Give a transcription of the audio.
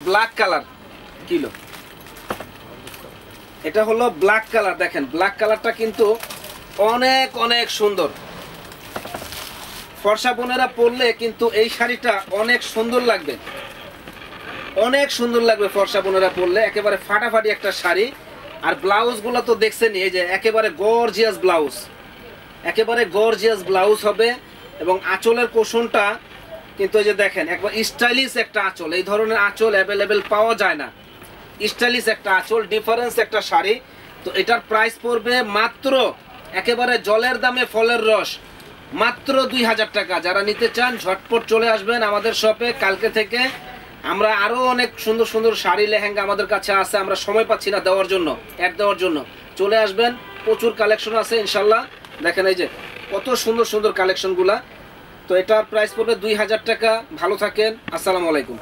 Black colour kilo, এটা হলো black colour. দেখেন ব্ল্যাক কালারটা কিন্তু অনেক অনেক সুন্দর। ফর্সা বোনেরা পরলে কিন্তু এই শাড়িটা অনেক সুন্দর লাগবে, অনেক সুন্দর লাগবে ফর্সা বোনেরা পরলে। একেবারে ফাটাফাটি একটা শাড়ি। আর ব্লাউজগুলো তো দেখছেনই, এই যে একেবারে গর্জিয়াস ব্লাউজ, একেবারে গর্জিয়াস ব্লাউজ হবে। এবং আঁচলের কোশনটা কিন্তু এই যে দেখেন একবার স্টাইলিশ একটা আঁচল। এই ধরনের আঁচল অ্যাভেলেবেল পাওয়া যায় না। স্টাইলিশ একটা আঁচল, ডিফারেন্স একটা শাড়ি। তো এটার প্রাইস পড়বে মাত্র একেবারে জলের দামে ফলের রস, মাত্র 2000 টাকা। যারা নিতে চান ঝটপট চলে আসবেন আমাদের শপে। কালকে থেকে আমরা আরও অনেক সুন্দর সুন্দর শাড়ি লেহেঙ্গা আমাদের কাছে আছে, আমরা সময় পাচ্ছি না দেওয়ার জন্য, অ্যাড দেওয়ার জন্য। চলে আসবেন, প্রচুর কালেকশন আছে ইনশাল্লাহ। দেখেন এই যে কত সুন্দর সুন্দর কালেকশনগুলা। তো এটার প্রাইস পড়বে 2000 টাকা। ভালো থাকেন, আসসালামু আলাইকুম।